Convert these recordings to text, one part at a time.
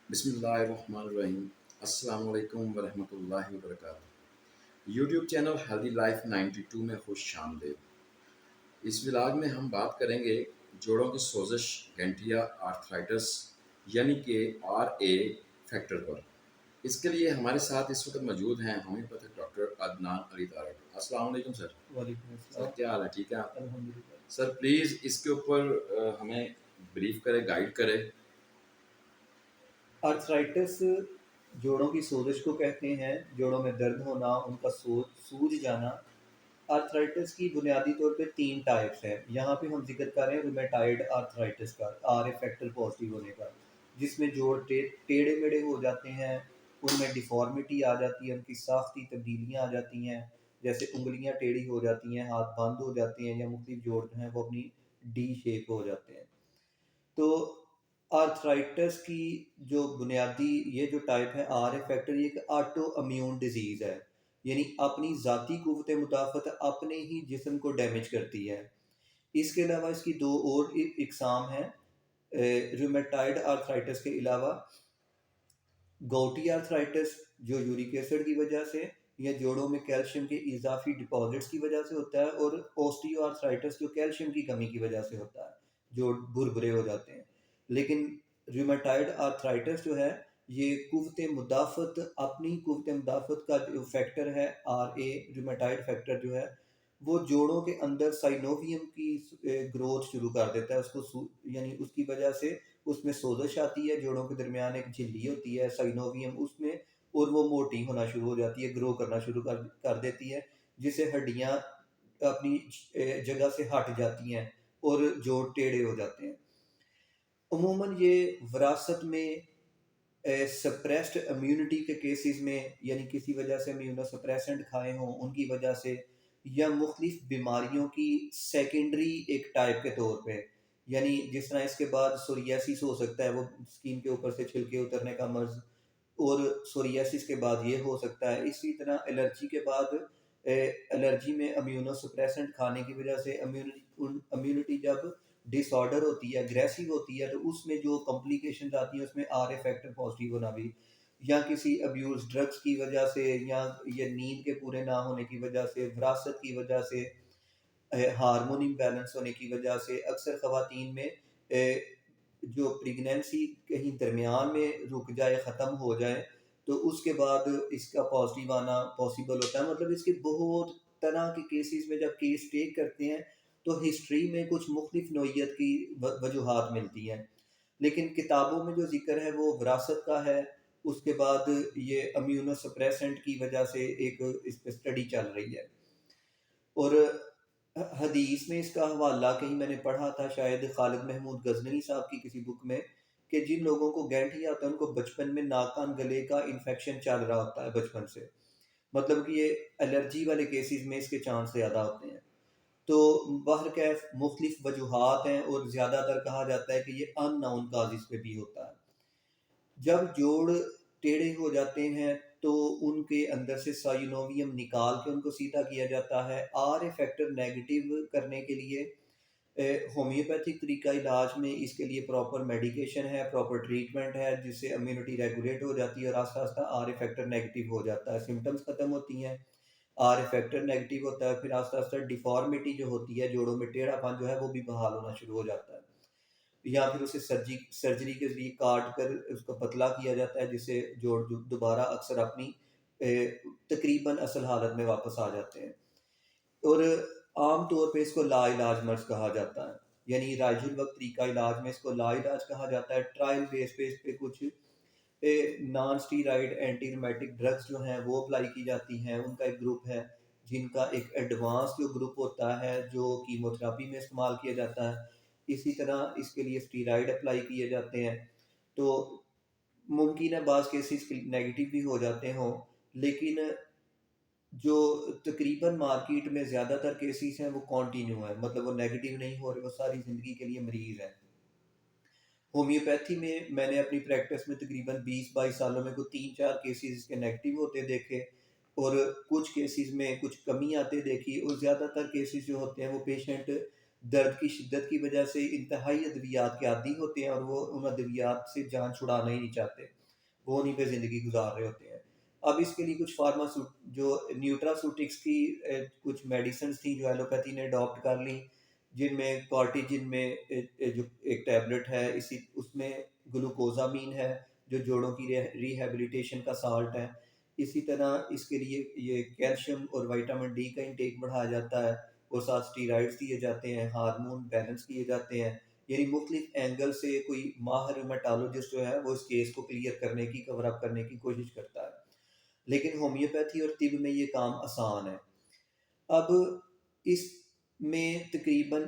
بسم اللہ الرحمن الرحیم۔ السلام علیکم ورحمۃ اللہ وبرکاتہ۔ یوٹیوب چینل ہیلدی لائف 92 میں خوش آمدید۔ اس ولاگ میں ہم بات کریں گے جوڑوں کی سوزش، گینٹیا آرتھرائٹس یعنی کہ RA فیکٹر پر۔ اس کے لیے ہمارے ساتھ اس وقت موجود ہیں ہومیوپیتھک ڈاکٹر عدنان علی طارق۔ السلام علیکم سر۔ وعلیکم سر السلام۔ کیا حال ہے؟ ٹھیک ہے آپ؟ الحمدللہ۔ سر پلیز اس کے اوپر ہمیں بریف کرے، گائیڈ کرے۔ آرتھرائٹس جوڑوں کی سوزش کو کہتے ہیں، جوڑوں میں درد ہونا، ان کا سوج جانا۔ آرتھرائٹس کی بنیادی طور پہ 3 ٹائپس ہیں۔ یہاں پہ ہم ذکر کر رہے ہیں رومیٹائڈ آرتھرائٹس کا، RA فیکٹر پازیٹیو ہونے کا، جس میں جوڑ ٹیڑھے میڑھے ہو جاتے ہیں، ان میں ڈیفارمیٹی آ جاتی ہے، ان کی ساختی تبدیلیاں آ جاتی ہیں، جیسے انگلیاں ٹیڑھی ہو جاتی ہیں، ہاتھ بند ہو جاتے ہیں، یا مختلف جوڑ جو ہیں وہ اپنی ڈی شیپ ہو جاتے ہیں۔ تو آرتھرائٹس کی جو بنیادی یہ جو ٹائپ ہے RA فیکٹر، یہ ایک آٹو امیون ڈیزیز ہے، یعنی اپنی ذاتی قوت مدافعت اپنے ہی جسم کو ڈیمیج کرتی ہے۔ اس کے علاوہ اس کی 2 اور اقسام ہیں۔ ریومیٹائڈ آرتھرائٹس کے علاوہ گاؤٹی آرتھرائٹس جو یورک ایسڈ کی وجہ سے یا جوڑوں میں کیلشیم کے اضافی ڈپازٹس کی وجہ سے ہوتا ہے، اور اوسٹیو آرتھرائٹس جو کیلشیم کی کمی کی وجہ سے ہوتا ہے، جو بھربھرے ہو جاتے ہیں۔ لیکن ریومیٹائڈ آرتھرائٹس جو ہے یہ قوت مدافعت، اپنی قوت مدافعت کا جو فیکٹر ہے RA ریومیٹائڈ فیکٹر جو ہے، وہ جوڑوں کے اندر سائنوویم کی گروتھ شروع کر دیتا ہے، اس کو یعنی اس کی وجہ سے اس میں سوزش آتی ہے، جوڑوں کے درمیان ایک جھلی ہوتی ہے سائنوویم اس میں، اور وہ موٹی ہونا شروع ہو جاتی ہے، گرو کرنا شروع کر دیتی ہے، جس سے ہڈیاں اپنی جگہ سے ہٹ جاتی ہیں اور جوڑ ٹیڑھے ہو جاتے ہیں۔ عموماً یہ وراثت میں سپریسڈ امیونٹی کے کیسز میں، یعنی کسی وجہ سے امیونو سپریسنٹ کھائے ہوں ان کی وجہ سے، یا مختلف بیماریوں کی سیکنڈری ایک ٹائپ کے طور پہ، یعنی جس طرح اس کے بعد سوریاسس ہو سکتا ہے، وہ سکین کے اوپر سے چھلکے اترنے کا مرض، اور سوریاسس کے بعد یہ ہو سکتا ہے۔ اسی طرح الرجی کے بعد الرجی میں امیونو سپریسنٹ کھانے کی وجہ سے امیونٹی جب ڈس آرڈر ہوتی ہے، اگریسو ہوتی ہے، تو اس میں جو کمپلیکیشنز آتی ہیں اس میں RA فیکٹر پازیٹیو ہونا بھی، یا کسی ابیوز ڈرگس کی وجہ سے، یا یہ نیند کے پورے نہ ہونے کی وجہ سے، وراثت کی وجہ سے، ہارمون امبیلنس ہونے کی وجہ سے، اکثر خواتین میں جو پریگنینسی کہیں درمیان میں رک جائے، ختم ہو جائے، تو اس کے بعد اس کا پازیٹیو آنا پاسبل ہوتا ہے۔ مطلب اس کے بہت طرح کے کیسز میں جب کیس ٹیک کرتے ہیں تو ہسٹری میں کچھ مختلف نوعیت کی وجوہات ملتی ہیں، لیکن کتابوں میں جو ذکر ہے وہ وراثت کا ہے۔ اس کے بعد یہ امیونو سپریسنٹ کی وجہ سے ایک اس پہ اسٹڈی چل رہی ہے، اور حدیث میں اس کا حوالہ کہیں میں نے پڑھا تھا، شاید خالد محمود غزنوی صاحب کی کسی بک میں، کہ جن لوگوں کو گینٹیا ہوتا ہے ان کو بچپن میں ناک کان گلے کا انفیکشن چل رہا ہوتا ہے بچپن سے، مطلب کہ یہ الرجی والے کیسز میں اس کے چانس زیادہ ہوتے ہیں۔ تو بہرکیف مختلف وجوہات ہیں، اور زیادہ تر کہا جاتا ہے کہ یہ ان نون کازز پہ بھی ہوتا ہے۔ جب جوڑ ٹیڑھے ہو جاتے ہیں تو ان کے اندر سے سائنوویم نکال کے ان کو سیدھا کیا جاتا ہے۔ RA فیکٹر نیگیٹو کرنے کے لیے ہومیوپیتھک طریقہ علاج میں اس کے لیے پراپر میڈیکیشن ہے، پراپر ٹریٹمنٹ ہے، جس سے امیونٹی ریگولیٹ ہو جاتی ہے اور آہستہ آہستہ RA فیکٹر نیگیٹو ہو جاتا ہے، سمٹمز ختم ہوتی ہیں، RA فیکٹر نیگیٹو ہوتا ہے، پھر آہستہ آہستہ ڈیفارمیٹی جو ہوتی ہے، جوڑوں میں ٹیڑھا پن جو ہے وہ بھی بحال ہونا شروع ہو جاتا ہے، یا پھر اسے سرجری کے ذریعے کاٹ کر اس کو پتلا کیا جاتا ہے، جس سے جوڑ دوبارہ اکثر اپنی تقریباً اصل حالت میں واپس آ جاتے ہیں۔ اور عام طور پہ اس کو لا علاج مرض کہا جاتا ہے، یعنی رائج الوقت طریقہ علاج میں اس کو لا علاج کہا جاتا ہے۔ ٹرائل بیس پہ اس پہ کچھ نان اسٹیرائڈ اینٹی رومیٹک ڈرگس جو ہیں وہ اپلائی کی جاتی ہیں، ان کا ایک گروپ ہے جن کا ایک ایڈوانس جو گروپ ہوتا ہے جو کیموتھراپی میں استعمال کیا جاتا ہے، اسی طرح اس کے لیے اسٹیرائڈ اپلائی کیے جاتے ہیں۔ تو ممکن ہے بعض کیسز نیگیٹو بھی ہو جاتے ہوں، لیکن جو تقریباً مارکیٹ میں زیادہ تر کیسز ہیں وہ کانٹینیو ہیں، مطلب وہ نیگیٹو نہیں ہو رہے، وہ ساری زندگی کے لیے مریض ہیں۔ ہومیوپیتھی میں نے اپنی پریکٹس میں تقریباً 20-22 سالوں میں کوئی 3-4 کیسز کے نیگیٹو ہوتے دیکھے، اور کچھ کیسز میں کچھ کمی آتے دیکھی، اور زیادہ تر کیسز جو ہوتے ہیں وہ پیشنٹ درد کی شدت کی وجہ سے انتہائی ادویات کے عادی ہوتے ہیں اور وہ ان ادویات سے جان چھڑانا ہی نہیں چاہتے، وہ انہیں پہ زندگی گزار رہے ہوتے ہیں۔ اب اس کے لیے کچھ جو نیوٹراسوٹکس کی کچھ میڈیسنز تھیں جو ایلوپیتھی نے اڈاپٹ کر لیں، جن میں کارٹیجن میں جو ایک ٹیبلٹ ہے، اس میں گلوکوزامین ہے جو جوڑوں کی ریہیبلیٹیشن کا سالٹ ہے۔ اسی طرح اس کے لیے یہ کیلشیم اور وٹامن ڈی کا انٹیک بڑھایا جاتا ہے، اور ساتھ اسٹیرائڈز دیے جاتے ہیں، ہارمون بیلنس کیے جاتے ہیں۔ یعنی مختلف اینگل سے کوئی ماہر ریمیٹالوجسٹ جو ہے وہ اس کیس کو کلیئر کرنے کی، کور اپ کرنے کی کوشش کرتا ہے۔ لیکن ہومیوپیتھی اور طب میں یہ کام آسان ہے۔ اب اس میں تقریباً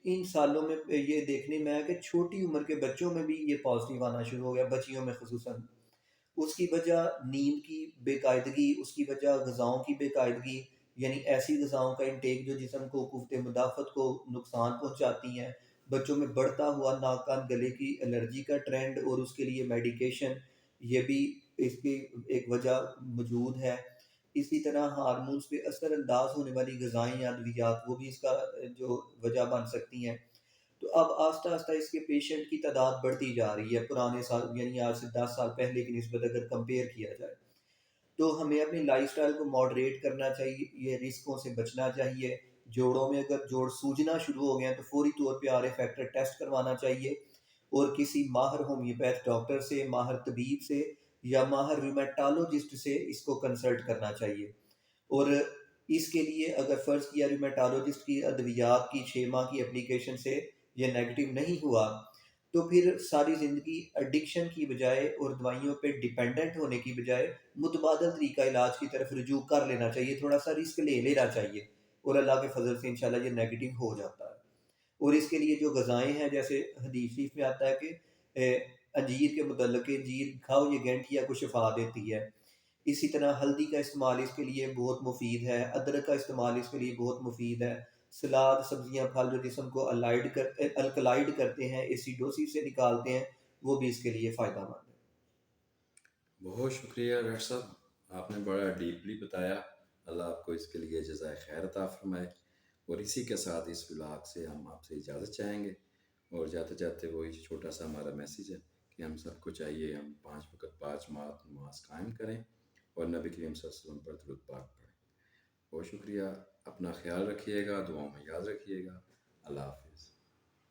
ان سالوں میں یہ دیکھنے میں آیا کہ چھوٹی عمر کے بچوں میں بھی یہ پازیٹیو آنا شروع ہو گیا، بچیوں میں خصوصاً۔ اس کی وجہ نیند کی بے قاعدگی، اس کی وجہ غذاؤں کی بے قاعدگی، یعنی ایسی غذاؤں کا انٹیک جو جسم کو قوت مدافعت کو نقصان پہنچاتی ہیں۔ بچوں میں بڑھتا ہوا ناک کان گلے کی الرجی کا ٹرینڈ اور اس کے لیے میڈیکیشن، یہ بھی اس کی ایک وجہ موجود ہے۔ اسی طرح ہارمونز پہ اثر انداز ہونے والی غذائیں یا ادویات، وہ بھی اس کا جو وجہ بن سکتی ہیں۔ تو اب آہستہ آہستہ اس کے پیشنٹ کی تعداد بڑھتی جا رہی ہے پرانے سال، یعنی آج سے 10 سال پہلے کی نسبت اگر کمپیئر کیا جائے تو ہمیں اپنی لائف سٹائل کو ماڈریٹ کرنا چاہیے، یہ رسکوں سے بچنا چاہیے۔ جوڑوں میں اگر جوڑ سوجنا شروع ہو گئے ہیں تو فوری طور پہ آر اے فیکٹر ٹیسٹ کروانا چاہیے، اور کسی ماہر ہومیوپیتھ ڈاکٹر سے، ماہر طبیب سے یا ماہر ریمیٹالوجسٹ سے اس کو کنسلٹ کرنا چاہیے۔ اور اس کے لیے اگر فرض کیا ریمیٹالوجسٹ کی ادویات کی 6 ماہ کی اپلیکیشن سے یہ نیگیٹو نہیں ہوا، تو پھر ساری زندگی ایڈکشن کی بجائے اور دوائیوں پہ ڈیپینڈنٹ ہونے کی بجائے متبادل طریقہ علاج کی طرف رجوع کر لینا چاہیے، تھوڑا سا رسک لے لینا چاہیے، اور اللہ کے فضل سے انشاءاللہ یہ نیگیٹو ہو جاتا ہے۔ اور اس کے لیے جو غذائیں ہیں، جیسے حدیث شریف میں آتا ہے کہ انجیر کے متعلق کہ انجیر کھاؤ یہ گینٹھیا کو شفا دیتی ہے۔ اسی طرح ہلدی کا استعمال اس کے لیے بہت مفید ہے، ادرک کا استعمال اس کے لیے بہت مفید ہے۔ سلاد، سبزیاں، پھل جو جسم کو الکلائڈ کرتے ہیں، ایسیڈوسی سے نکالتے ہیں، وہ بھی اس کے لیے فائدہ مند ہے۔ بہت شکریہ ڈاکٹر صاحب، آپ نے بڑا ڈیپلی بتایا۔ اللہ آپ کو اس کے لیے جزائے خیر عطا فرمائے۔ اور اسی کے ساتھ اس ولاگ سے ہم آپ سے اجازت چاہیں گے، اور جاتے جاتے وہی چھوٹا سا ہمارا میسیج ہے کہ ہم سب کو چاہیے ہم 5 وقت 5 نماز قائم کریں اور نبی کریم صلی اللہ علیہ وسلم پر درود پاک پڑھیں۔ بہت شکریہ، اپنا خیال رکھیے گا، دعاؤں میں یاد رکھیے گا۔ اللہ حافظ۔